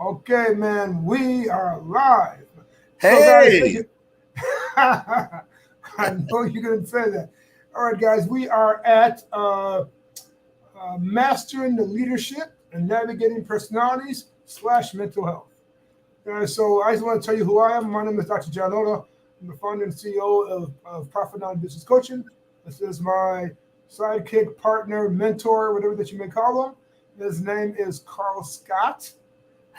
Okay, man, we are live. So, guys, thank Hey, you. I know you're going to say that. All right, guys, we are at Mastering the Leadership and Navigating Personalities / Mental Health. So, I just want to tell you who I am. My name is Dr. John Oda. I'm the founder and CEO of Profit Nine Business Coaching. This is my sidekick, partner, mentor, whatever that you may call him. His name is Carl Scott.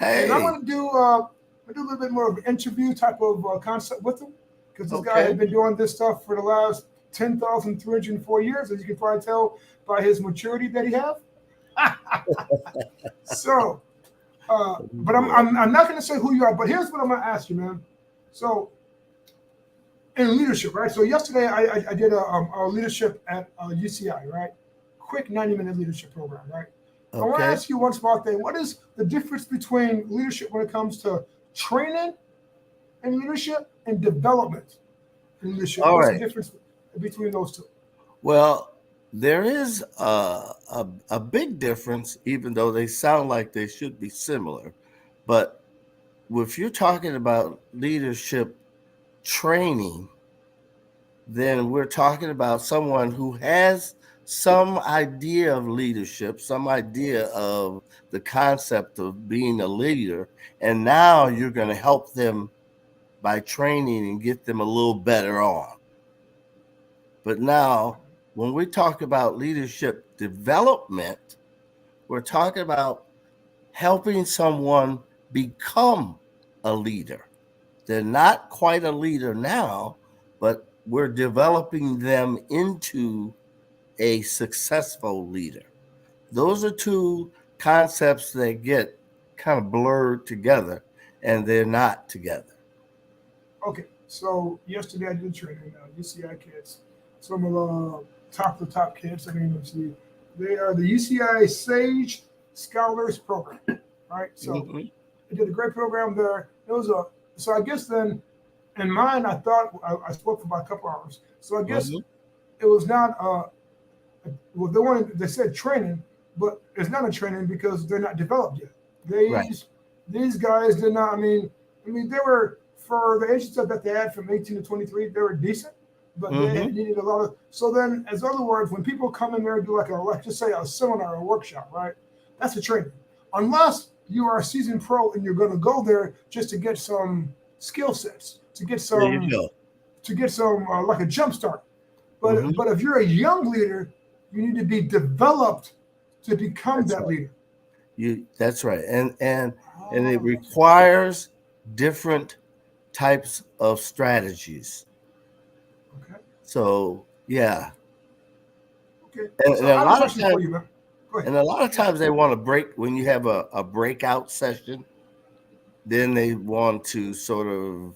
And I hey, want to do a little bit more of an interview type of concept with him because this guy okay. has been doing this stuff for the last 10,304 years, as you can probably tell by his maturity that he have. So, but I'm, Boy. I'm, I'm not going to say who you are, but here's what I'm going to ask you, man. So, in leadership, right? So yesterday I did a leadership at UCI, right? Quick 90-minute leadership program, right? I want to Okay. ask you one small thing. What is the difference between leadership when it comes to training in leadership and development in leadership? All What's the right. difference between those two? Well, there is a big difference, even though they sound like they should be similar. But if you're talking about leadership training, then we're talking about someone who has some idea of leadership, some idea of the concept of being a leader. And now you're going to help them by training and get them a little better on. But now, when we talk about leadership development, we're talking about helping someone become a leader. They're not quite a leader now, but we're developing them into a successful leader. Those are two concepts that get kind of blurred together and they're not together. Okay, so yesterday I did training UCI kids. Some of the top kids. I mean, let's see, they are the UCI Sage Scholars Program, right? So Mm-hmm. I did a great program there. It was a so I guess then in mine I thought I spoke for about a couple hours. So I guess Mm-hmm. it was not well they said training, but it's not a training because they're not developed yet. Right. These guys did not. I mean they were for the age stuff that they had from 18 to 23. They were decent, but they Mm-hmm. needed a lot of. So then, as other words, when people come in there and do like just say a seminar or a workshop, right? That's a training. Unless you are a seasoned pro and you're going to go there just to get some skill sets, There you go. to get some like a jump start. Mm-hmm. But if you're a young leader, you need to be developed to become That's that right. leader. That's right. And it Oh, requires different types of strategies. okay, So yeah. okay. And, So and a I have a lot of question for times you, man. Go ahead. and a lot of times they want to break when you have a breakout session, then they want to sort of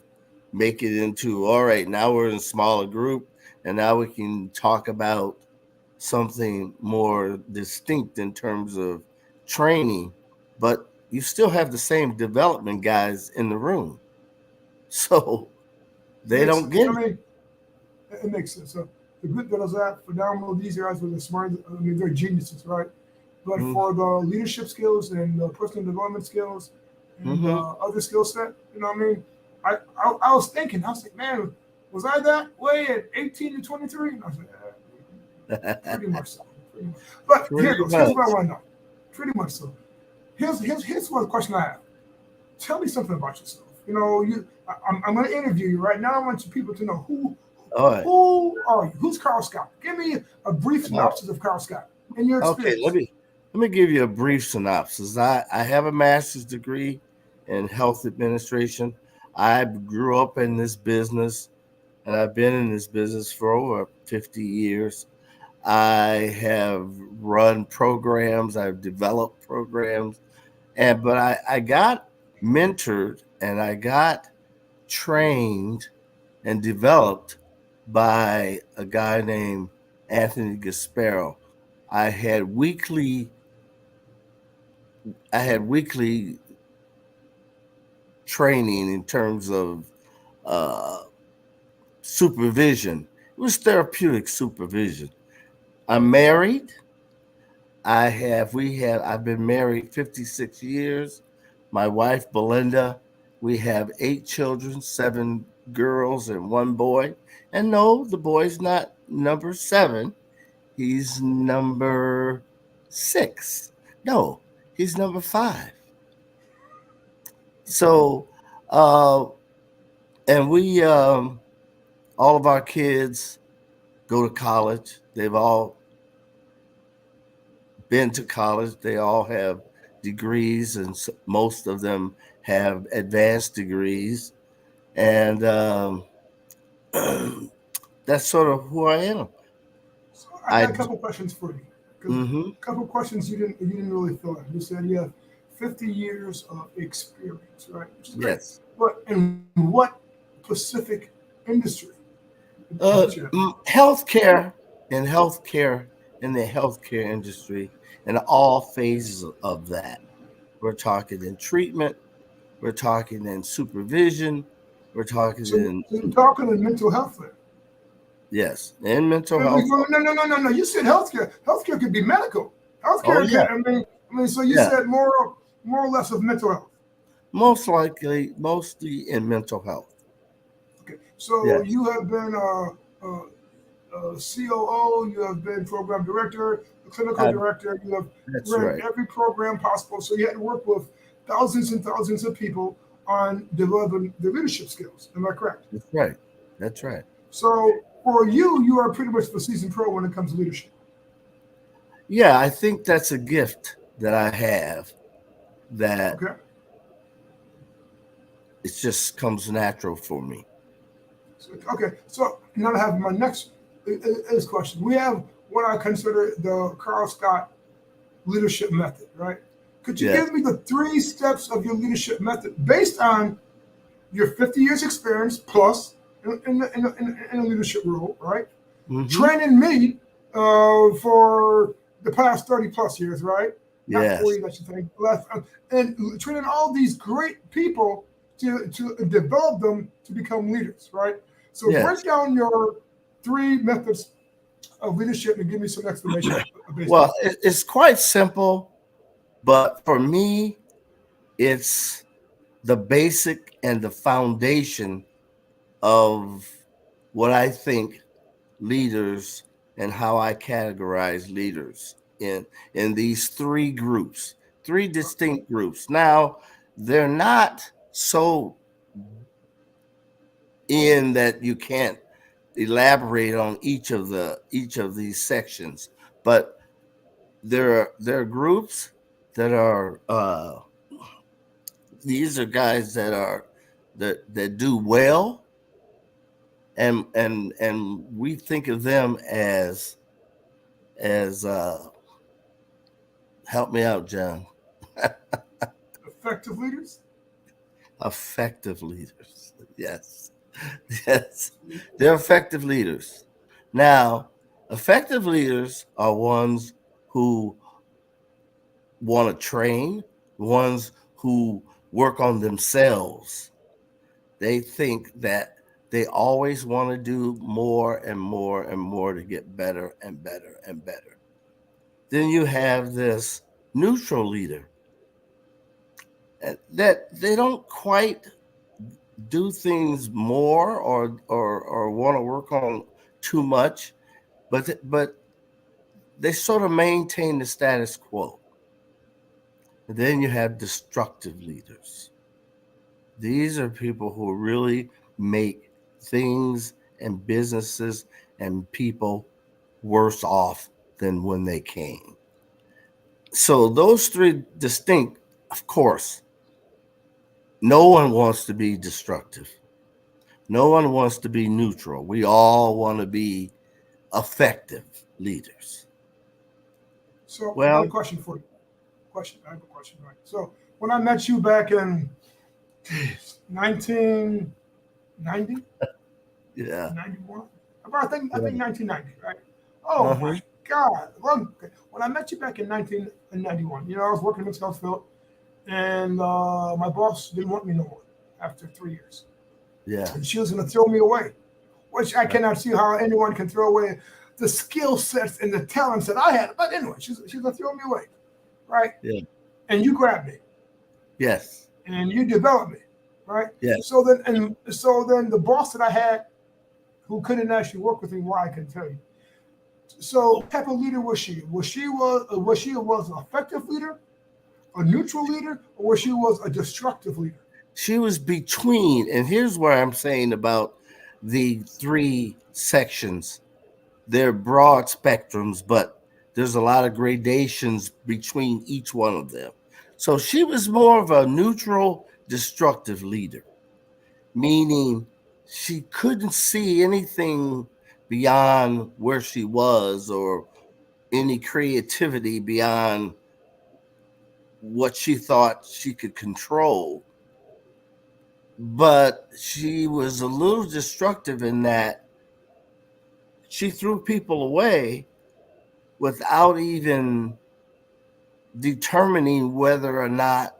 make it into all right, now we're in a smaller group and now we can talk about something more distinct in terms of training, but you still have the same development guys in the room. So It they makes don't sense. get I it. mean, it makes sense. So the group that I was at, phenomenal. These guys were the smart. I mean, they're geniuses, right? But Mm-hmm. for the leadership skills and the personal development skills and Mm-hmm. other skill set, you know what I mean? I was thinking, I was like, man, was I that way at 18 to 23? And I was like, pretty much so. Pretty much. But here it Pretty goes. Here's what I much. want to know. Pretty much so. Here's one question I have. Tell me something about yourself. You know, I'm going to interview you right now. I want you people to know All right. who are you? Who's Carl Scott? Give me a brief All synopsis of Carl Scott in your right. Okay, let experience. me let me give you a brief synopsis. I have a master's degree in health administration. I grew up in this business and I've been in this business for over 50 years. I have run programs, I've developed programs, and but I got mentored and I got trained and developed by a guy named Anthony Gasparo. I had weekly I had weekly training in terms of uh, supervision. It was therapeutic supervision. I'm married. I've been married 56 years. my wife Belinda. We have 8 children, 7 girls and 1 boy. And no, the boy's not number 7. He's number 6. No, he's number 5. So, uh, and we, all of our kids go to college. They've all been to college. They all have degrees, and most of them have advanced degrees. And that's sort of who I am. So I I got a couple questions for you. 'Cause hmm a couple questions you didn't really fill out. You said you have 50 years of experience, right? Which is great. yes. But in what specific industry Uh, did you have? Healthcare and healthcare in the healthcare industry and all phases of that. We're talking in treatment. We're talking in supervision. We're talking So, in so you're talking in mental health there. yes, in mental I mean, health. no. You said healthcare. Healthcare could be medical. Oh Healthcare yeah, could. I mean. So you yeah. said more or less of mental health. Most likely, mostly in mental health. Okay. So Yes, you have been COO. You have been program director, a clinical I, director. You have that's ran right. every program possible. So you had to work with thousands and thousands of people on developing their leadership skills. Am I correct? That's right. That's right. So for you, you are pretty much the seasoned pro when it comes to leadership. Yeah, I think that's a gift that I have that Okay. it just comes natural for me. Okay, so now I have my next is question. We have what I consider the Carl Scott leadership method, right? Could you Yes. give me the 3 steps of your leadership method based on your 50 years experience plus in a leadership role, right? hmm Training me for the past 30 plus years, right? Not Yes. 40, I should think. Less, and training all these great people to develop them to become leaders, right? So break Yes. down your 3 methods of leadership and give me some explanation based on Well, it. it's quite simple, but for me, it's the basic and the foundation of what I think leaders and how I categorize leaders in these 3 groups, 3 distinct groups. Now, they're not so in that you can't elaborate on each of these sections, but there are groups that are these are guys that do well, and we think of them as help me out, John. Effective leaders. Effective leaders. Yes. Yes. They're effective leaders. Now, effective leaders are ones who want to train, ones who work on themselves. They think that they always want to do more and more and more to get better and better and better. Then you have this neutral leader that they don't quite do things more or want to work on too much, but they sort of maintain the status quo. And then you have destructive leaders. These are people who really make things and businesses and people worse off than when they came. So those 3 distinct, of course, no one wants to be destructive. No one wants to be neutral. We all want to be effective leaders. So I got a Well, question for you. Question. I have a question, right? So when I met you back in 1990, yeah. 91, I think Yeah. 1990, right? Oh Uh-huh. my God! Well, okay. When I met you back in 1991, I was working in Southfield, and my boss didn't want me no more after 3 years, Yeah. and she was going to throw me away, which I cannot see how anyone can throw away the skill sets and the talents that I had. But anyway, she's going to throw me away, right? Yeah. And you grabbed me Yes. and you develop me, right? Yes. So then the boss that I had who couldn't actually work with me, why I can tell you. So what type of leader was she? Was she an effective leader, a neutral leader, or was she was a destructive leader? She was between, and here's where I'm saying about the three sections. They're broad spectrums, but there's a lot of gradations between each one of them. So she was more of a neutral, destructive leader, meaning she couldn't see anything beyond where she was or any creativity beyond what she thought she could control. But she was a little destructive in that she threw people away without even determining whether or not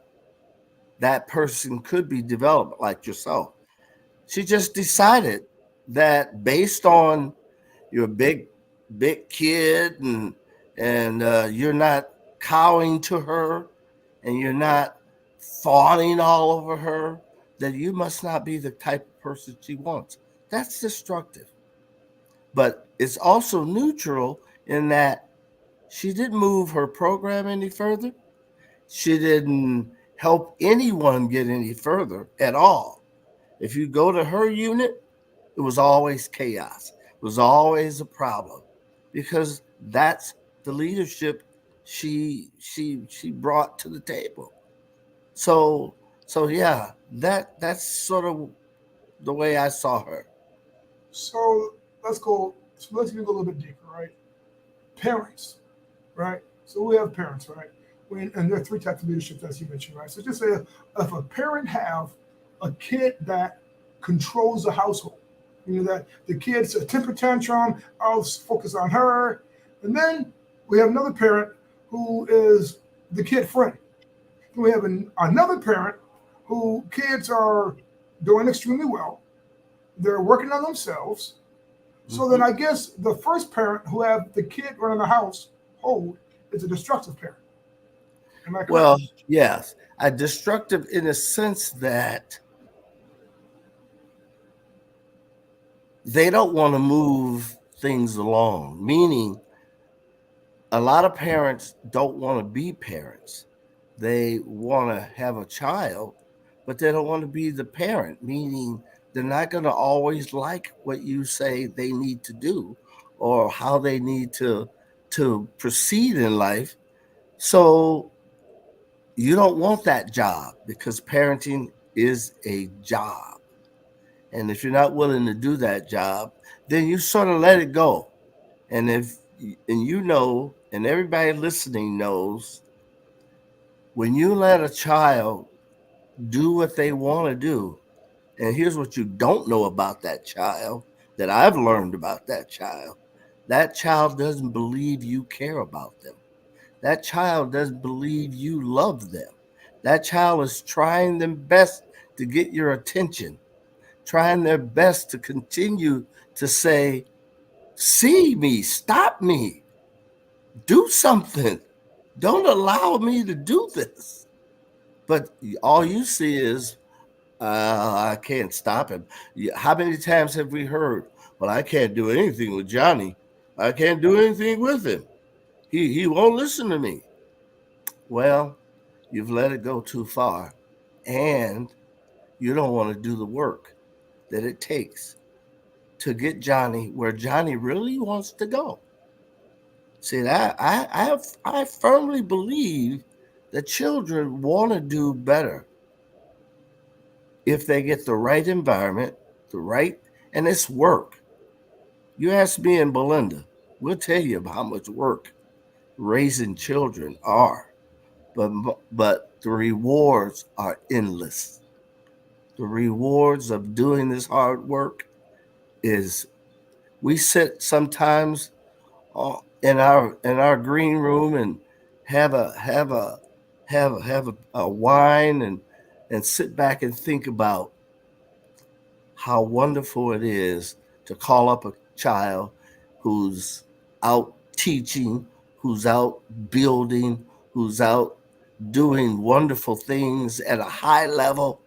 that person could be developed like yourself. She just decided that based on you're a big kid and you're not cowing to her and you're not fawning all over her, that you must not be the type of person she wants. That's destructive. But it's also neutral in that she didn't move her program any further. She didn't help anyone get any further at all. If you go to her unit, it was always chaos. It was always a problem because that's the leadership she brought to the table. So so yeah, that's sort of the way I saw her. So let's go. So let's even go a little bit deeper, right? Parents, right? So we have parents, right? And there are three types of leadership, as you mentioned, right? So just say if a parent have a kid that controls the household, that the kid's a temper tantrum, I'll focus on her, and then we have another parent who is the kid friend. Then we have another parent who kids are doing extremely well. They're working on themselves. So then Mhm. I guess the first parent who have the kid running the house hold is a destructive parent. Am I correct? Well, yes, a destructive in the sense that they don't want to move things along, meaning a lot of parents don't want to be parents. They want to have a child, but they don't want to be the parent, meaning they're not going to always like what you say they need to do or how they need to proceed in life. So you don't want that job because parenting is a job. And if you're not willing to do that job, then you sort of let it go. And if and you know, and everybody listening knows, when you let a child do what they want to do, and here's what you don't know about that child that I've learned about that child doesn't believe you care about them. That child doesn't believe you love them. That child is trying their best to get your attention, trying their best to continue to say, see me, stop me, do something. Don't allow me to do this. But all you see is, I can't stop him. How many times have we heard, well, I can't do anything with Johnny. I can't do anything with him. He won't listen to me. Well, you've let it go too far. And you don't want to do the work that it takes to get Johnny where Johnny really wants to go. See that I firmly believe that children want to do better if they get the right environment, the right and it's work. You ask me and Belinda, we'll tell you how much work raising children are, but the rewards are endless. The rewards of doing this hard work is we sit sometimes in our green room and have a wine and sit back and think about how wonderful it is to call up a child who's out teaching, who's out building, who's out doing wonderful things at a high level,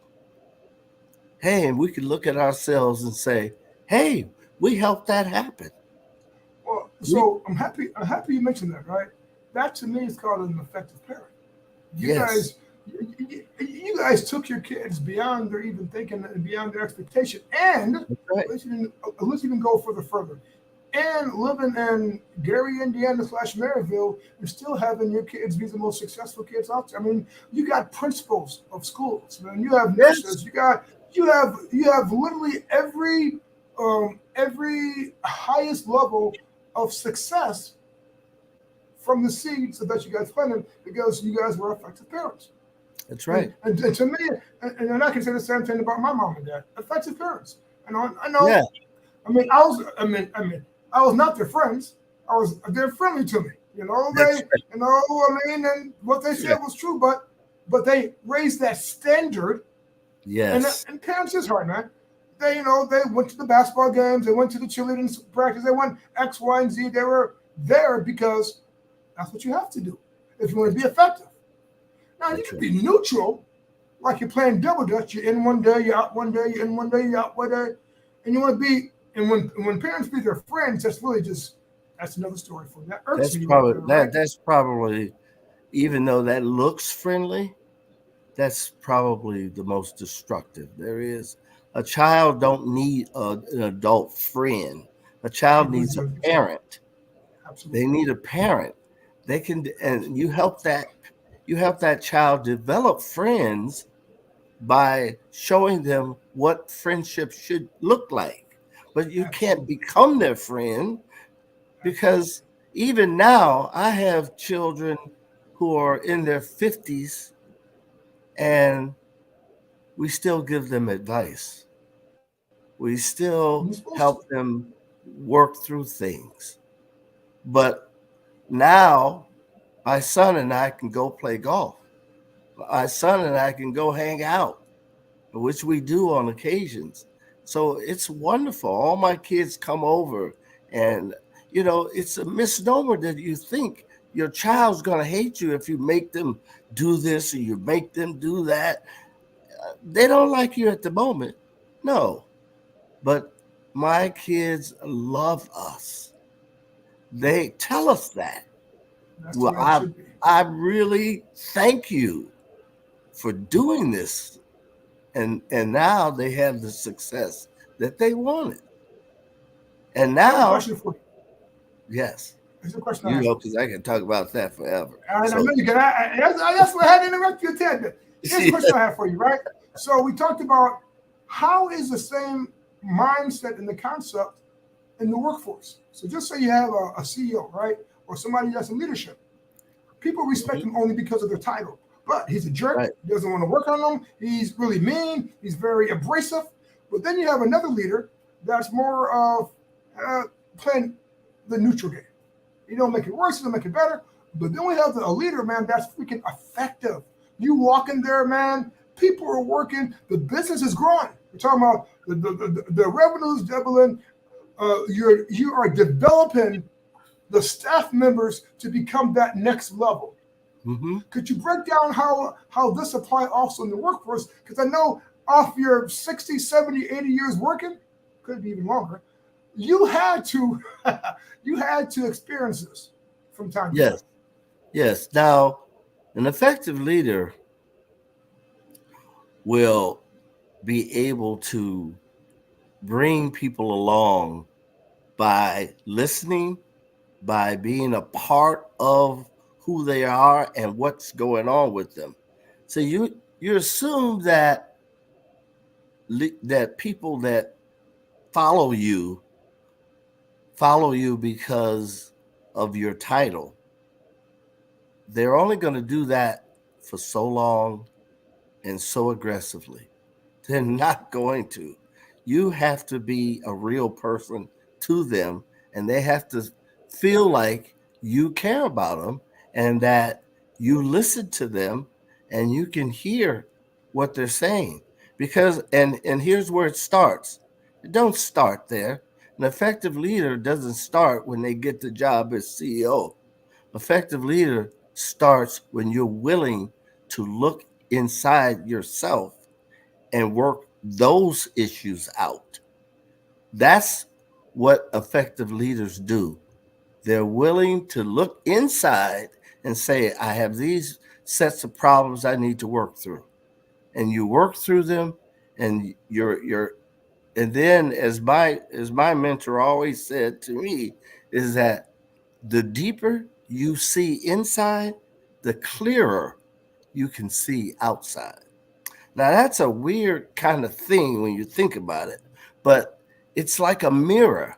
hey, and we can look at ourselves and say, hey, we helped that happen. Well, We, so I'm happy. I'm happy you mentioned that. Right. That to me is called an effective parent. You yes, guys, you guys took your kids beyond their even thinking and beyond their expectation, and that's right. let's even go further further. And living in Gary, Indiana slash Maryville, and still having your kids be the most successful kids out there. I mean, you got principals of schools, man. You have Yes, nurses. You have literally every highest level of success from the seeds that you guys planted because you guys were effective parents. that's And, right. and to me, and I can say the same thing about my mom and dad, effective parents. And I Yeah, know, I was not their friends. They're friendly to me. that's And what they said right. was true, but they raised that standard. And Yes, and parents is hard, man. They went to the basketball games, they went to the cheerleading practice, they went X, Y, and Z. They were there because that's what you have to do if you want to be that's effective. Now you that's can right. be neutral, like you're playing double dutch. You're in one day, you're out one day, you're in one day, you're out one day, and you want to be. And when parents be their friends, that's another story for them. That irks That's me right probably there, right? that's probably, even though that looks friendly, that's probably the most destructive there is. A child don't need an adult friend. A I child agree needs with a you. parent. They Absolutely. need a parent. They can, and you help that child develop friends by showing them what friendship should look like. But you can't Absolutely. become their friend, Absolutely. because even now I have children who are in their 50s, and we still give them advice. We You're still supposed to. help them work through things. But now my son and I can go play golf. My son and I can go hang out, which we do on occasions. So it's wonderful. All my kids come over, and it's a misnomer that you think your child's going to hate you if you make them do this or you make them do that. They don't like you at the moment. No, but my kids love us. They tell us that. That's the Well, way it I should be. I really thank you for doing this, and now they have the success that they wanted. And I have a now, question for you. yes, Here's a question I have for you. because I can talk about that forever. And I So, know you can. That's why I had to interrupt you a tad bit. Here's a question I have for you, right? So we talked about how is the same mindset and the concept in the workforce. So just say you have a CEO, right, or somebody that's in leadership. People respect mhm, him only because of their title, but he's a jerk. right, He doesn't want to work on them. He's really mean. He's very abrasive. But then you have another leader that's more of uh, playing the neutral game. You don't make it worse, you don't make it better. But then we have a leader, man, that's freaking effective. You walk in there, man, people are working, the business is growing. We're talking about the revenues doubling. You are developing the staff members to become that next level. hmm Could you break down how this apply also in the workforce? Because I know off your 60, 70, 80 years working, could be even longer, you had to you had to experience this from time to time. yes, yes. Now, an effective leader will be able to bring people along by listening, by being a part of who they are and what's going on with them. So you assume that that people that follow you follow you because of your title. They're only going to do that for so long and so aggressively. They're not going to. You have to be a real person to them, and they have to feel like you care about them and that you listen to them and you can hear what they're saying. Because and here's where it starts. It don't start there. An effective leader doesn't start when they get the job as CEO. Effective leader starts when you're willing to look inside yourself and work those issues out. That's what effective leaders do. They're willing to look inside and say, I have these sets of problems I need to work through. And you work through them, and you're and then as my mentor always said to me, is that the deeper you see inside, the clearer you can see outside. Now that's a weird kind of thing when you think about it, but it's like a mirror.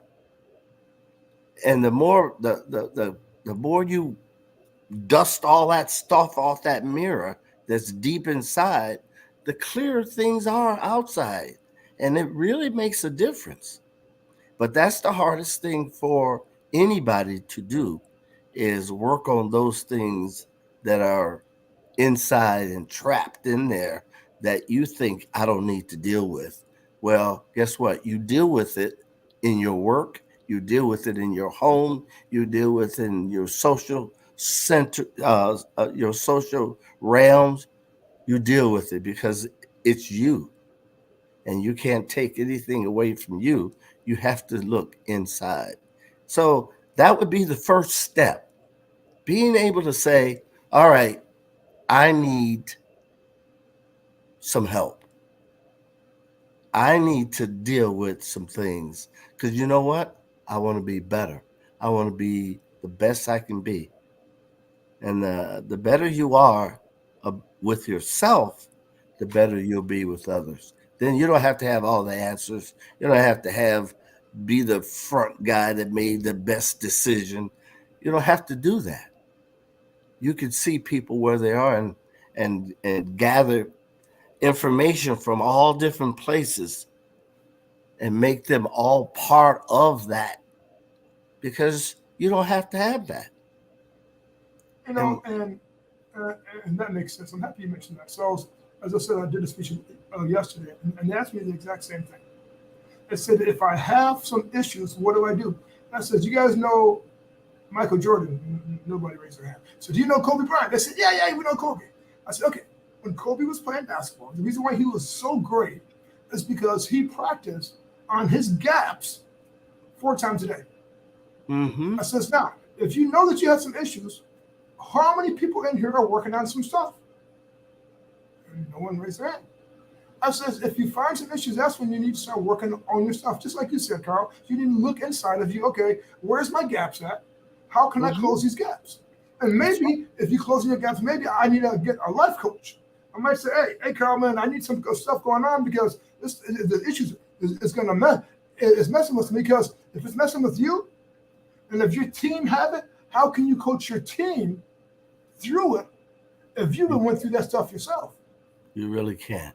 And the more you dust all that stuff off that mirror that's deep inside, the clearer things are outside. And it really makes a difference. But that's the hardest thing for anybody to do, is work on those things that are inside and trapped in there that you think I don't need to deal with. Well, guess what? You deal with it in your work, you deal with it in your home, you deal with it in your social center, your social realms. You deal with it because it's you, and you can't take anything away from you. You have to look inside. So that would be the first step, being able to say, all right, I need some help. I need to deal with some things because you know what? I want to be better. I want to be the best I can be. And the better you are with yourself, the better you'll be with others. Then you don't have to have all the answers. You don't have to be the front guy that made the best decision. You don't have to do that. You can see people where they are and gather information from all different places and make them all part of that, because you don't have to have that. You And know, and that makes sense. I'm happy you mentioned that. So, as I said, I did a speech yesterday, and they asked me the exact same thing. It said, if I have some issues, what do I do? And I said, you guys know Michael Jordan? Nobody raised their hand. So, do you know Kobe Bryant? They said, yeah, we know Kobe. I said, okay. When Kobe was playing basketball, the reason why he was so great is because he practiced on his gaps 4 times a day. mm-hmm. I says, now, if you know that you have some issues, how many people in here are working on some stuff? And no one raised their hand. I says, if you find some issues, that's when you need to start working on your stuff. Just like you said, Carl, you need to look inside of you. Okay, where's my gaps at? How can I close these gaps? And maybe if you close your gaps, maybe I need to get a life coach. I might say, hey, Carl, man, I need some stuff going on because the issues is going to it's messing with me. Because if it's messing with you, and if your team have it, how can you coach your team through it if you went through that stuff yourself? You really can't.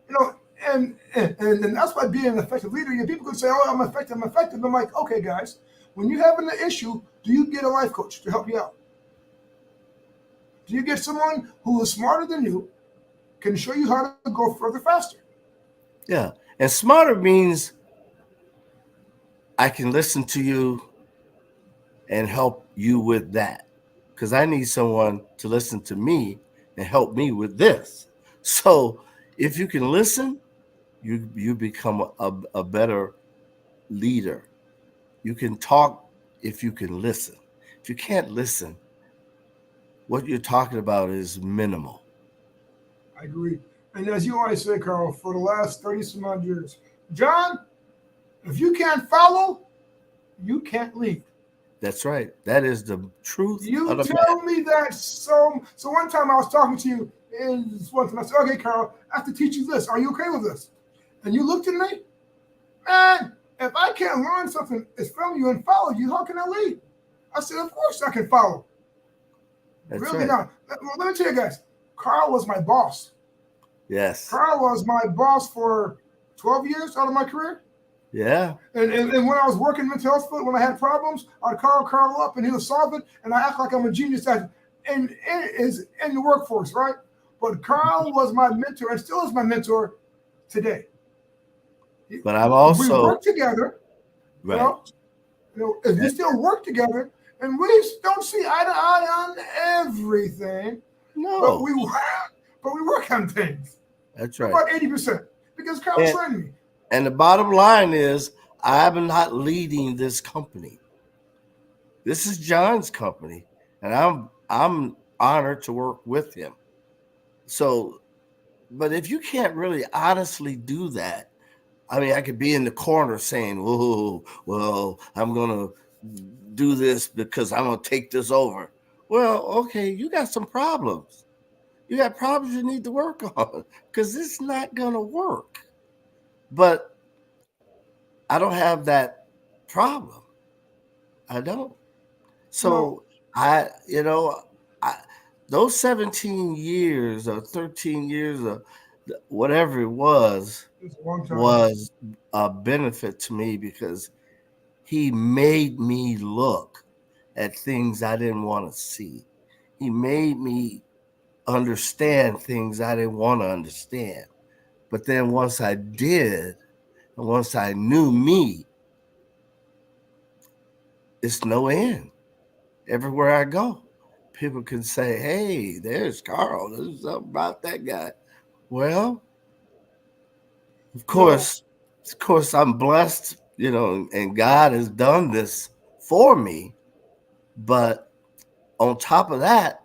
You know, and that's why being an effective leader, people can say, oh, I'm effective. I'm like, okay, guys, when you're having an issue, do you get a life coach to help you out? Do you get someone who is smarter than you, can show you how to go further faster? Yeah. And smarter means I can listen to you and help you with that, because I need someone to listen to me and help me with this. So if you can listen, you become a better leader. You can talk if you can listen. If you can't listen, what you're talking about is minimal. I agree. And as you always say, Carl, for the last 30 some odd years, John, if you can't follow, you can't lead. That's right. That is the truth. You of the tell matter. me that. So one time I was talking to you, and I said, okay, Carl, I have to teach you this. Are you okay with this? And you looked at me, man, if I can't learn something is from you and follow you, how can I lead? I said, of course I can follow. That's Really right. not. Let me tell you guys, Carl was my boss. Yes. Carl was my boss for 12 years out of my career. Yeah. And when I was working in mental health, when I had problems, I'd call Carl up and he'll solve it. And I act like I'm a genius in the workforce, right? But Carl was my mentor and still is my mentor today. But I'm We also work together. right. If we still work together and we don't see eye to eye on everything, but No, we work on things. that's right. About 80% because Carl And, trained me. and the bottom line is, I'm not leading this company. This is John's company, and I'm honored to work with him. So, but if you can't really honestly do that, I mean, I could be in the corner saying, "Whoa, well, I'm gonna do this because I'm gonna take this over." Well, okay, you got some problems. You got problems you need to work on because it's not gonna work. But I don't have that problem. I don't. No, So I, you know, I, those 17 years or 13 years or whatever it it's a long time. was a benefit to me because he made me look at things I didn't want to see. He made me understand things I didn't want to understand. But then once I did, and once I knew me, it's no end. Everywhere I go, people can say, "Hey, there's Carl. There's something about that guy." Well, of No, course, I'm blessed, and God has done this for me. But on top of that,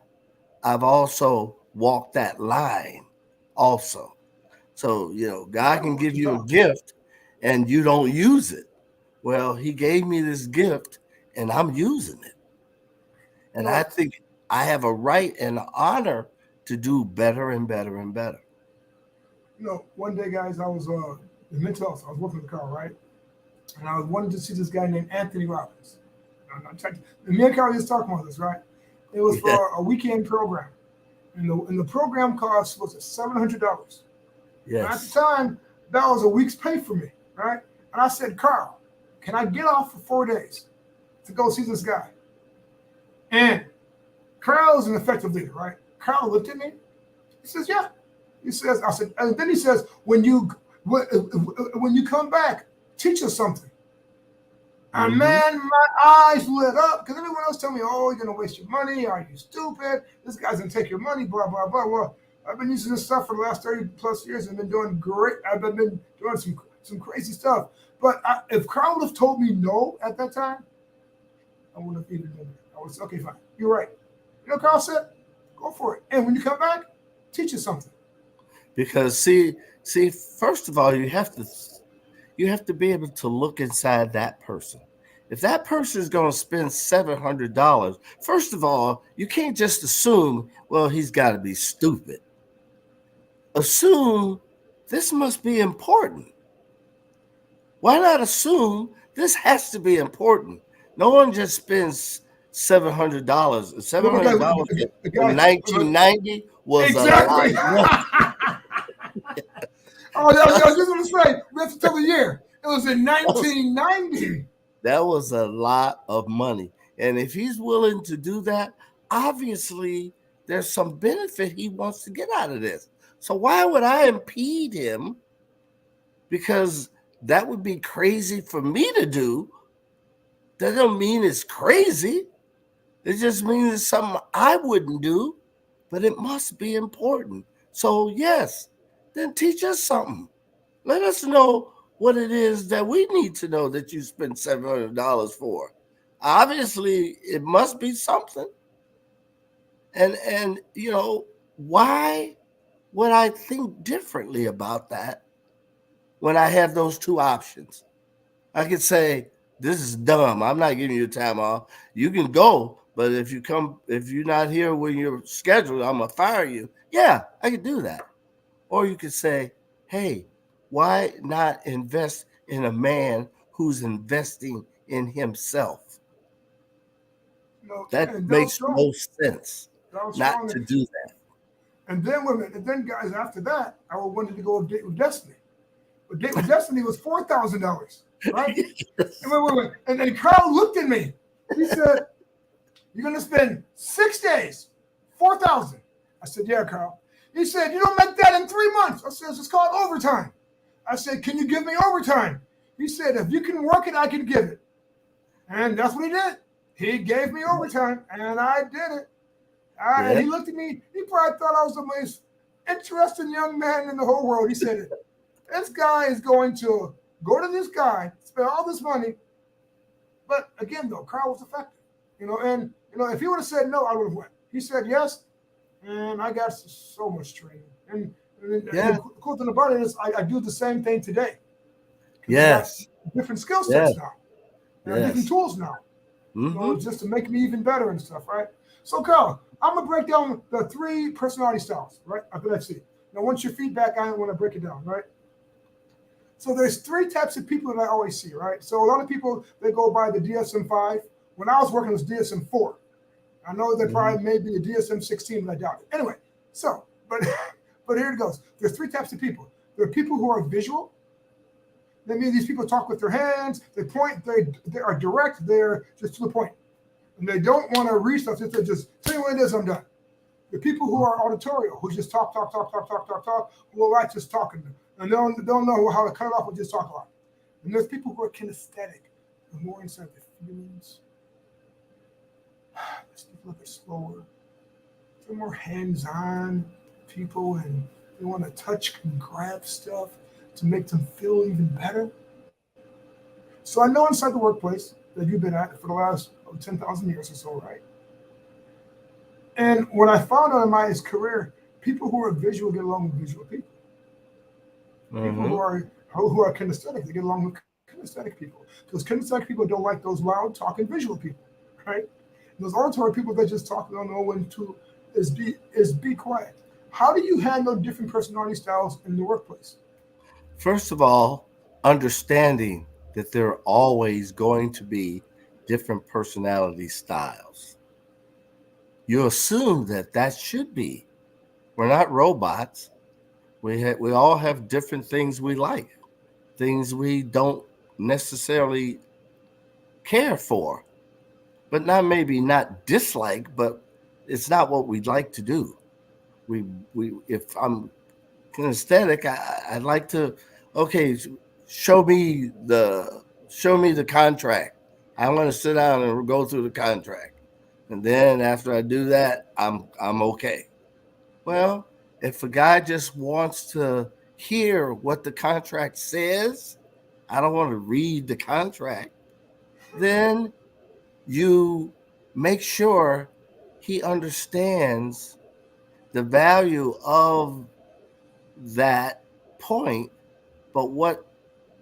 I've also walked that line also. So, I God know can what give you're you a talking about. gift and you don't use it. Well, he gave me this gift and I'm using it. And I No, think I have a right and honor to do better and better and better. one day, guys, I was in mental health. I was working with Carl, right? And I was wanting to see this guy named Anthony Robbins. Me and Carl just talking about this, right? It was Yeah. for a weekend program, and the program cost was $700. And at the Yes. time, that was a week's pay for me, right? And I said, Carl, can I get off for 4 days to go see this guy? And Carl is an effective leader, right? Carl looked at me. He says, yeah. He says, I said, and then he says, when you come back, teach us something. And Mm-hmm. man, my eyes lit up because everyone else tell me, oh, you're gonna waste your money. Are you stupid? This guy's gonna take your money, blah, blah, blah. Well, I've been using this stuff for the last 30 plus years and been doing great. I've been doing some crazy stuff. But if Carl would have told me no at that time, I wouldn't have even done it. I was okay, fine. You're right. You know, Carl said, go for it. And when you come back, teach us something. Because see, first of all, you have to be able to look inside that person. If that person is going to spend $700, first of all, you can't just assume, well, he's got to be stupid. Assume this must be important. Why not assume this has to be important? No one just spends $700. Seven Well, hundred dollars the in guy 1990 was a lot exactly. of money. Oh, I was just going to say, we have to tell the year. It was in 1990. That was a lot of money. And if he's willing to do that, obviously there's some benefit he wants to get out of this. So why would I impede him? Because that would be crazy for me to do. That don't mean it's crazy. It just means it's something I wouldn't do, but it must be important. So yes, then teach us something. Let us know what it is that we need to know that you spent $700 for. Obviously, it must be something. And why would I think differently about that when I have those two options? I could say, this is dumb. I'm not giving you time off. You can go, but if you're not here when you're scheduled, I'm gonna fire you. Yeah, I could do that. Or you could say, hey, why not invest in a man who's investing in himself? That And that was makes strong. no sense That was not strong. to do that. And then women, and then guys after that, I wanted to go on a date with Destiny. But date with Destiny was $4,000, right? And wait. And then Carl looked at me. He said, you're gonna spend 6 days, 4,000. I said, yeah, Carl. He said, you don't make that in 3 months. I said, it's called overtime. I said, can you give me overtime? He said, if you can work it, I can give it. And that's what he did. He gave me overtime, and I did it. And Yeah. he looked at me. He probably thought I was the most interesting young man in the whole world. He said, "This guy is going to go to this guy, spend all this money." But again, though, Carl was effective. And if he would have said no, I would have went. He said yes, and I got so much training. And Yeah. the cool thing about it is I do the same thing today. Yes. Different skill Yes. sets now. And different Yes. tools now. Mm-hmm. Just to make me even better and stuff, right? So, Carl, I'm gonna break down the 3 personality styles, right? Let's see. Now, once your feedback, I want to break it down, right? So, there's 3 types of people that I always see, right? So, a lot of people they go by the DSM-5. When I was working, it was DSM-4. I know there probably may be a DSM-16, but I doubt it. Anyway, but here it goes. There's 3 types of people. There are people who are visual. That means these people talk with their hands. They point. They are direct. They're just to the point, and they don't want to read stuff. They're just tell me what it is. I'm done. The people who are auditorial, who just talk, who will like just talking, and don't know how to cut it off, will just talk a lot. And there's people who are kinesthetic, more inside the feelings. There's people that are slower. They're more hands-on people, and they want to touch and grab stuff to make them feel even better. So I know inside the workplace that you've been at for the last 10,000 years or so, right? And what I found out in my career, people who are visual get along with visual people. People who are kinesthetic, they get along with kinesthetic people. Because kinesthetic people don't like those loud talking visual people, right? And those auditory people that just talk, don't know when to be quiet. How do you handle different personality styles in the workplace? First of all, understanding that there are always going to be different personality styles. You assume that should be. We're not robots. We all have different things we like, things we don't necessarily care for, but not dislike, but it's not what we'd like to do. We if I'm kinesthetic, I'd like to, okay, show me the contract. I want to sit down and go through the contract, and then after I do that, I'm okay. Well, if a guy just wants to hear what the contract says, I don't want to read the contract, then you make sure he understands the value of that point, but what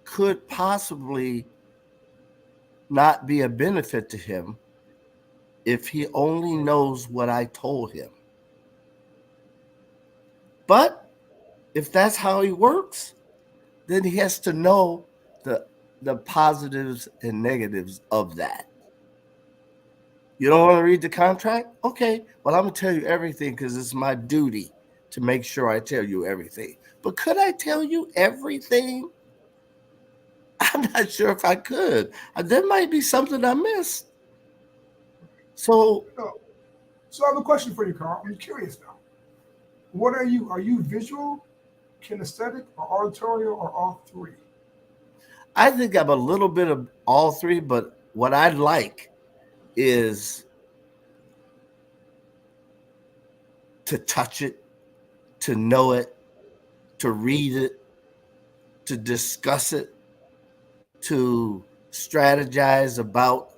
could possibly not be a benefit to him if he only knows what I told him. But if that's how he works, then he has to know the positives and negatives of that. You don't want to read the contract? Okay, well, I'm going to tell you everything because it's my duty to make sure I tell you everything. But could I tell you everything? I'm not sure if I could. There might be something I missed. So I have a question for you, Carl. I'm curious now. What are you? Are you visual, kinesthetic, or auditory, or all 3? I think I'm a little bit of all 3, but what I like is to touch it, to know it, to read it, to discuss it, to strategize about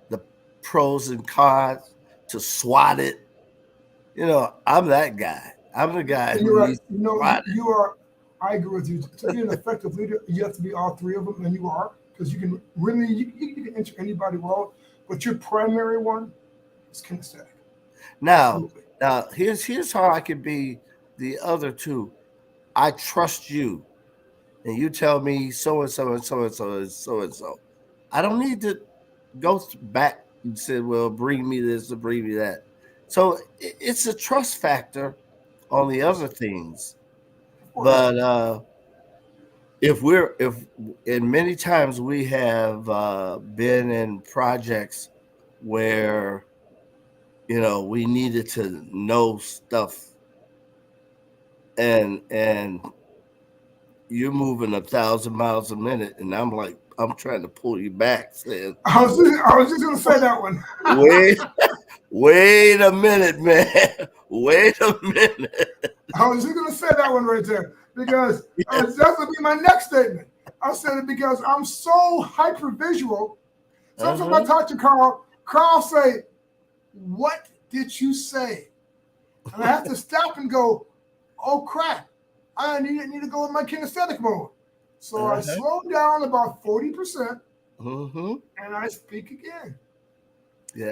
the pros and cons, to SWOT it. I'm that guy. I'm the guy And who you're right. needs to SWOT it. You are. I agree with you. To be an effective leader, you have to be all 3 of them, and you are, because you can really you can enter anybody's world. But your primary one is kinesthetic. Now, here's how I can be the other 2. I trust you, and you tell me so and so and so and so and so and so. I don't need to go back and say, well, bring me this or bring me that. So it's a trust factor on the other things. But if in many times we have been in projects where we needed to know stuff, and you're moving 1,000 miles a minute, and I'm trying to pull you back, saying, I was just gonna say that one. Wait a minute, man. Wait a minute. I was just going to say that one right there because that's going to be my next statement. I said it because I'm so hyper visual. Sometimes I Uh-huh. talk to Carl say, "What did you say?" And I have to stop and go, "Oh crap, I need to go in my kinesthetic mode." So I Uh-huh. slow down about 40% Mm-hmm. and I speak again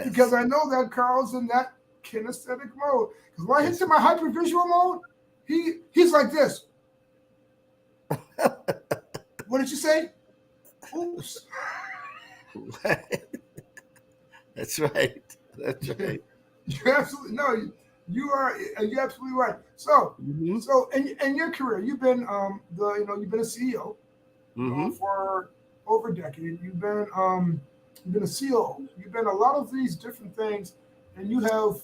because Yes. I know that Carl's in that kinesthetic mode. Because when I hit Yes. to my hypervisual mode, he's like this. What did you say? Oops. That's right. That's right. You're absolutely no. You're absolutely right. So Mm-hmm. in your career, you've been you've been a CEO Mm-hmm. for over a decade. You've been a COO. You've been a lot of these different things, and you have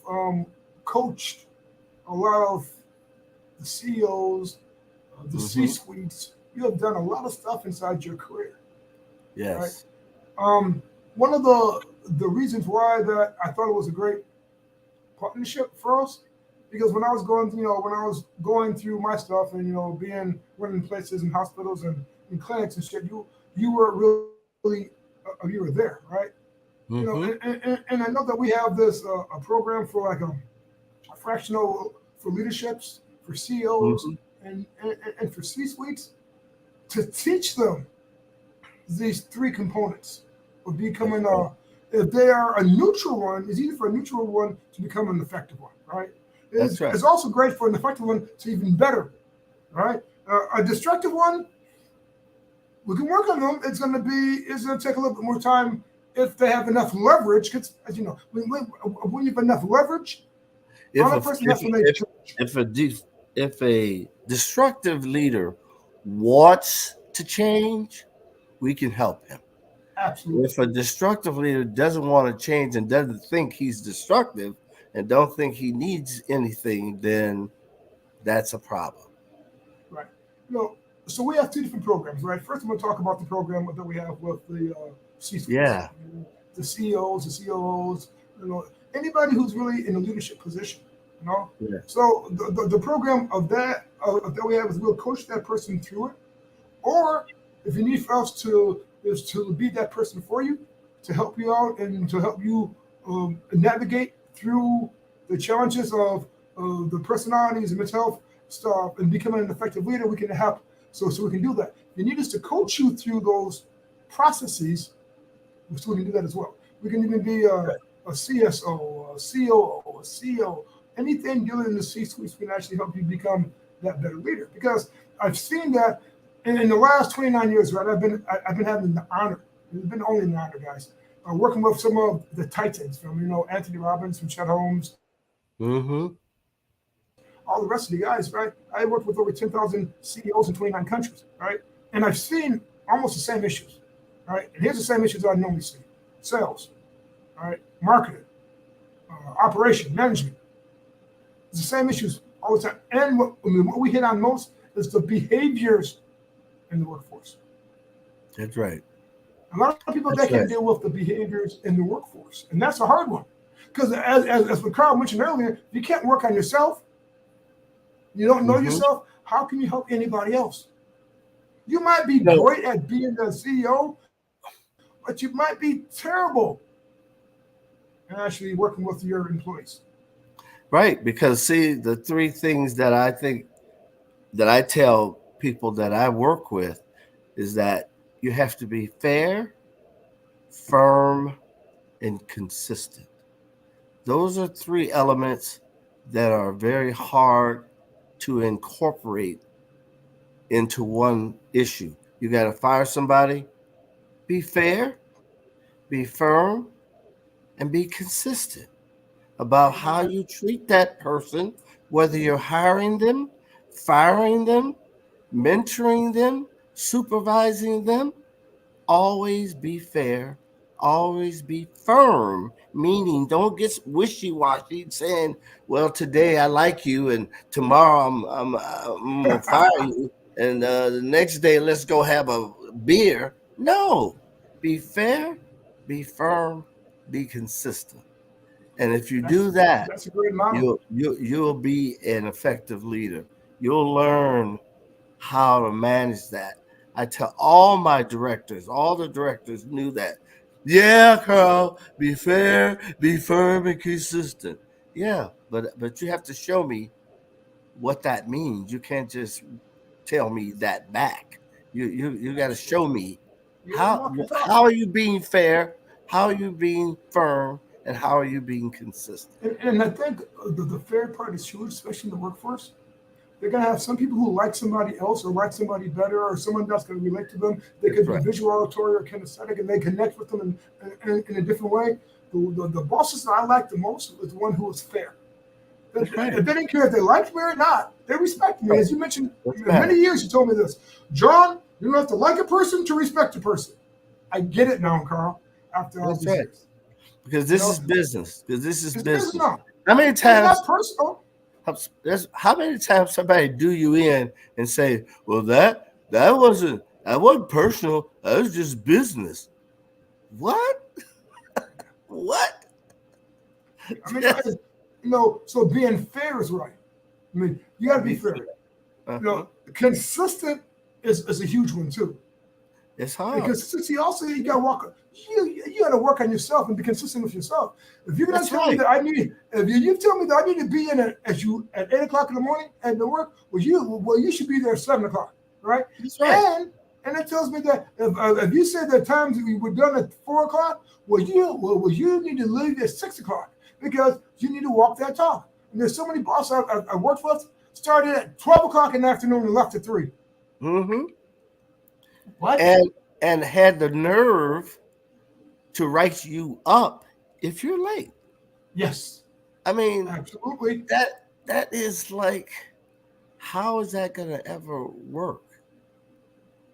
coached a lot of the CEOs, the C Mm-hmm. suites. You have done a lot of stuff inside your career, right? Yes. Um, One of the reasons why that I thought it was a great partnership for us, because when I was going through my stuff and being running places and hospitals and clinics and shit, you were really you were there, right? Mm-hmm. And I know that we have this a program for like a fractional for leaderships for CEOs Mm-hmm. and for C suites to teach them these three components of That's becoming right. if they are a neutral one, it's easy for a neutral one to become an effective one, right? That's right. It's also great for an effective one to even better, right? A destructive one, we can work on them. It's going to take a little bit more time if they have enough leverage. Because as you know, when you have enough leverage If on a a person, that's when they change. if a if a destructive leader wants to change, we can help him. Absolutely If a destructive leader doesn't want to change and doesn't think he's destructive and don't think he needs anything, then that's a problem. right. You know, so we have two different programs, right? First, I'm going to talk about the program that we have with the C-suites, Yeah. the CEOs, the COOs, anybody who's really in a leadership position, you know. Yeah. So the program that we have is we'll coach that person through it, or if you need for us to is to be that person for you, to help you out and to help you navigate through the challenges of the personalities and mental health stuff and becoming an effective leader. We can help so we can do that. If you need us to coach you through those processes, so we can do that as well. We can even be a CSO, a COO, a CEO, anything dealing in the C-suite can actually help you become that better leader. Because I've seen that in the last 29 years, right? I've been having the honor. It's been only an honor, guys. Working with some of the titans from Anthony Robbins, from Chet Holmes, Mm-hmm. all the rest of the guys, right? I worked with over 10,000 CEOs in 29 countries, right? And I've seen almost the same issues, right? And here's the same issues that I normally see: sales, all right, marketing, operation, management. It's the same issues all the time. And what we hit on most is the behaviors in the workforce. That's right. A lot of people they That's can't right. deal with the behaviors in the workforce, and that's a hard one. Because as what Carl mentioned earlier, if you can't work on yourself, you don't know Mm-hmm. yourself. How can you help anybody else? You might be No, great at being the CEO, but you might be terrible at actually working with your employees. right. Because see, the three things that I think that I tell people that I work with is that you have to be fair, firm, and consistent. Those are three elements that are very hard to incorporate into one issue. You got to fire somebody, be fair, be firm, and be consistent about how you treat that person, whether you're hiring them, firing them, mentoring them, supervising them. Always be fair, always be firm, meaning don't get wishy-washy saying, well, today I like you and tomorrow I'm gonna fire you and the next day let's go have a beer. No, be fair, be firm, be consistent. And if you do that, That's a great model. you'll be an effective leader. You'll learn how to manage that. I tell all my directors, all the directors knew that. Yeah, Carl, be fair, be firm, and consistent. Yeah, but you have to show me what that means. You can't just tell me that back. You got to show me You gotta walk your talk. how are you being fair, how are you being firm, and how are you being consistent. And I think the fair part is huge, especially in the workforce. They're gonna have some people who like somebody else or like somebody better or someone that's gonna relate to them. They That's could be right. visual, auditory, or kinesthetic, and they connect with them in a different way. The bosses that I like the most is the one who is fair. They, That's right. they didn't care if they liked me or not. They respect me. Right. As you mentioned, That's in many right. years you told me this. John, you don't have to like a person to respect a person. I get it now, Carl, after all That's these right. years. Because You this know, is business. Because this is it's business business. now. How many It's times not personal. how many times somebody do you in and say, well, that wasn't personal. That was just business. What? What? I mean, so being fair is right. I mean, you got to be fair. Uh-huh. Consistent is a huge one too. It's And hard. consistency also you got to walk. You got to work on yourself and be consistent with yourself. If you're gonna That's tell me right. that if you tell me that I need to be in at 8 o'clock in the morning at the work, you should be there at 7 o'clock, right? That's right. And it tells me that if you said that times we were done at 4 o'clock, you need to leave at 6 o'clock because you need to walk that talk. And there's so many bosses I worked with started at 12 o'clock in the afternoon and left at 3. Mm-hmm. What? And had the nerve to write you up if you're late. Yes, I mean, absolutely. that is like, how is that gonna ever work?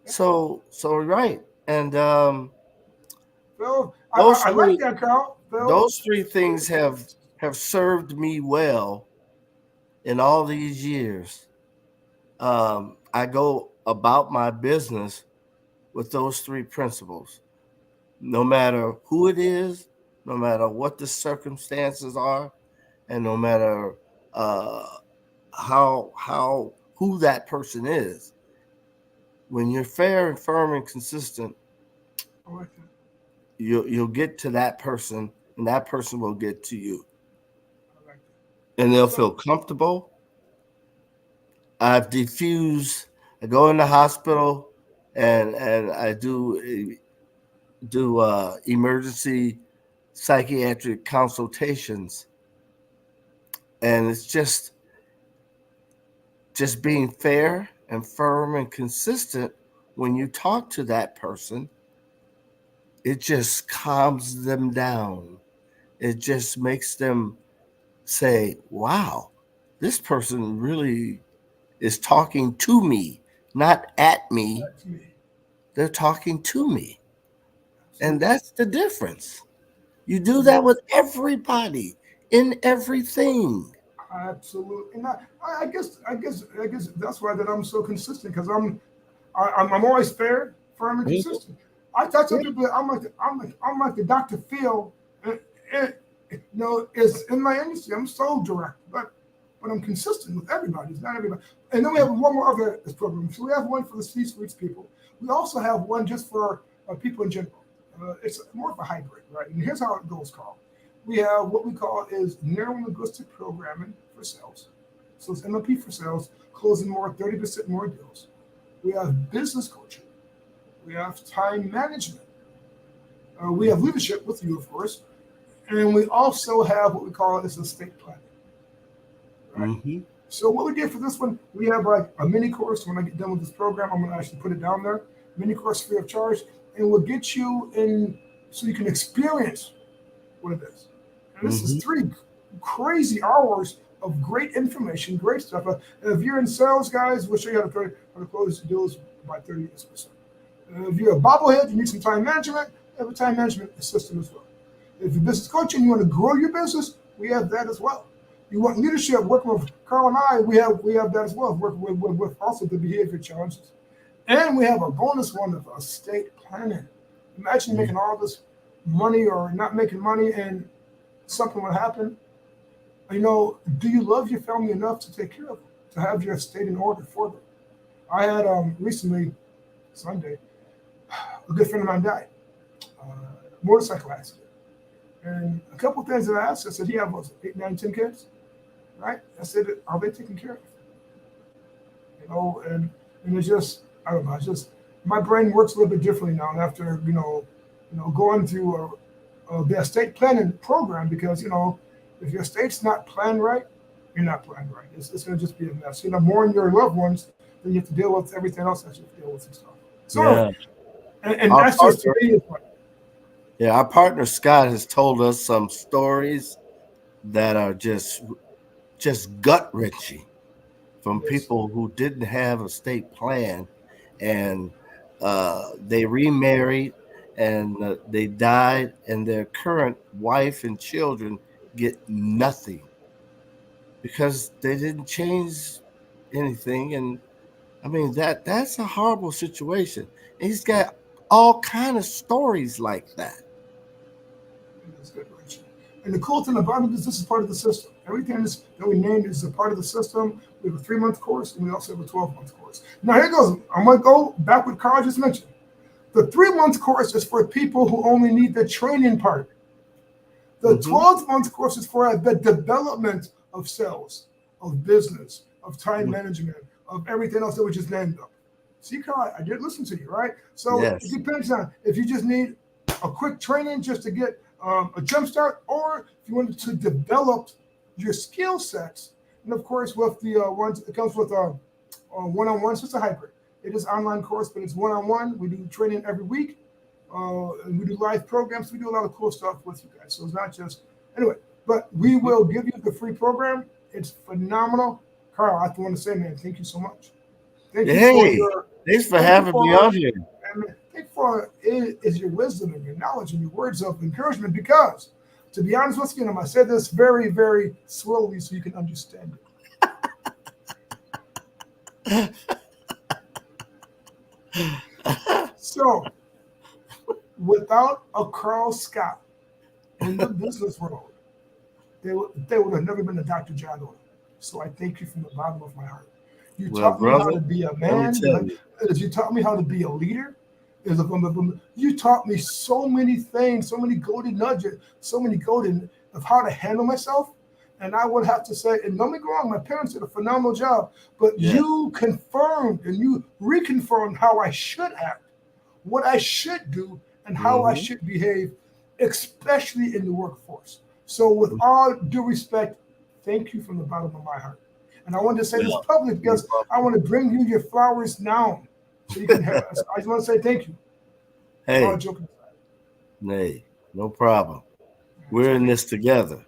So right. And Phil, those I like three that, Carl. Phil, those three things have served me well in all these years. I go about my business with those three principles. No matter who it is, no matter what the circumstances are, and no matter uh, how who that person is, when you're fair and firm and consistent, I like that. you'll get to that person, and that person will get to you, I like and that. they'll feel So, comfortable. I've diffused. I go in the hospital, and I do emergency psychiatric consultations, and it's just being fair and firm and consistent when you talk to that person. It just calms them down. It just makes them say, wow, this person really is talking to me, not at me. that's me. They're talking to me. And Absolutely. that's the difference. You do that Absolutely. with everybody in everything. Absolutely. And I guess that's why that I'm so consistent because I'm always fair, firm, and Mhm. consistent. I tell some people that I'm like the Dr. Phil. Is in my industry. I'm so direct, but I'm consistent with everybody. It's not everybody. And then we have one more other program. So we have one for the C-suites people. We also have one just for people in general. It's more of a hybrid, right? And here's how it goes, Carl. We have what we call is neurolinguistic programming for sales. So it's NLP for sales, closing more 30% more deals. We have business coaching. We have time management. We have leadership with you, of course, and we also have what we call is estate planning. Right. Mhm. So what we did for this one, we have like a mini course. When I get done with this program, I'm going to actually put it down there. Mini course free of charge, and we'll get you in so you can experience what it is. And this is Mhm. 3 crazy hours of great information, great stuff. If you're in sales, guys, we'll show you how to close deals by 30%. If you're a bobblehead, you need some time management, we have a time management system as well. If you're business coaching, you want to grow your business, we have that as well. You want leadership, working with Carl and I, we have that as well, working with also the behavior challenges. And we have a bonus one of estate planning. Imagine making all this money or not making money and something would happen, do you love your family enough to take care of them, to have your estate in order for them? I had recently, Sunday, a good friend of mine died, motorcycle accident. And a couple of things that I asked, I said, he had what, 8, 9, 10 kids, right? I said, are they taken care of? And it's just, I don't know, it's just, my brain works a little bit differently now. And after, going through the estate planning program, because, if your estate's not planned right, you're not planned right. It's going to just be a mess. Mourn your loved ones, then you have to deal with everything else that you have to deal with and stuff. So, Yeah. and that's just to me. Yeah, our partner Scott has told us some stories that are just gut wrenching from people who didn't have a estate plan, and they remarried and they died, and their current wife and children get nothing because they didn't change anything. And I mean, that's a horrible situation. And he's got all kind of stories like that. And the cool thing about it is this is part of the system. Everything that we named is a part of the system. We have a 3-month course, and we also have a 12-month course. Now here goes. I'm going to go back with Carl just mentioned. The 3-month course is for people who only need the training part. The 12-month course is for the development of sales, of business, of time management, of everything else that we just named up. See, Carl, I did listen to you, right? So It depends on if you just need a quick training just to get a jump start, or if you wanted to develop your skill sets. And of course, with the ones, it comes with one-on-one, so it's a hybrid. It is online course, but it's one-on-one. We do training every week. And we do live programs. We do a lot of cool stuff with you guys. So it's not just, anyway, but we will give you the free program. It's phenomenal. Carl, I want to say, man, thank you so much. Thanks for having me on here. Thank for is your wisdom and your knowledge and your words of encouragement, because to be honest with you, I said this very, very slowly so you can understand it. So, without a Carl Scott in the business world, they would have never been a Dr. John Oda. So I thank you from the bottom of my heart. You taught me how to be a man. You taught me how to be a leader. You taught me so many things, so many golden nudges, so many golden of how to handle myself. And I would have to say, and don't get me wrong, my parents did a phenomenal job, but you confirmed and you reconfirmed how I should act, what I should do, and how I should behave, especially in the workforce. So with all due respect, thank you from the bottom of my heart. And I wanted to say this publicly because I want to bring you your flowers now. So you can have, I just want to say thank you. Hey, no problem. We're in this together.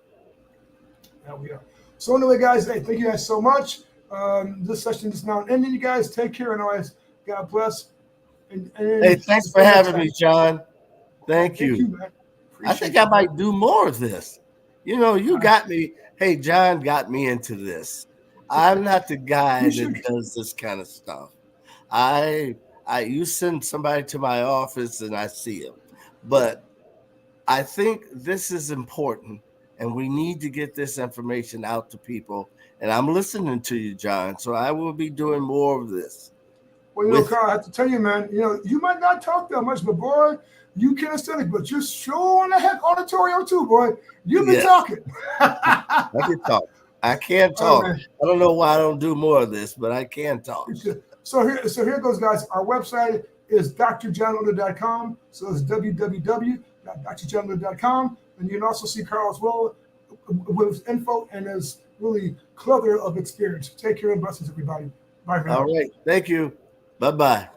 Yeah, we are. So anyway, guys, hey, thank you guys so much. This session is now ending. You guys take care, and always God bless. And hey, thanks for having me, John. Thank you, man. I think I might do more of this. You got me. Hey, John got me into this. I'm not the guy that does this kind of stuff. You send somebody to my office and I see him. But I think this is important, and we need to get this information out to people. And I'm listening to you, John. So I will be doing more of this. Well, Carl, I have to tell you, man, you might not talk that much, but boy, you kinesthetic, but you're showing the heck auditorium too, boy. You've been talking. I can talk. I can talk. I don't know why I don't do more of this, but I can talk. So here goes, guys. Our website is drjohnoda.com. So it's www.drjohnoda.com. And you can also see Carl as well with his info and his really clutter of experience. Take care and blessings, everybody. Bye for now. All right. Thank you. Bye-bye.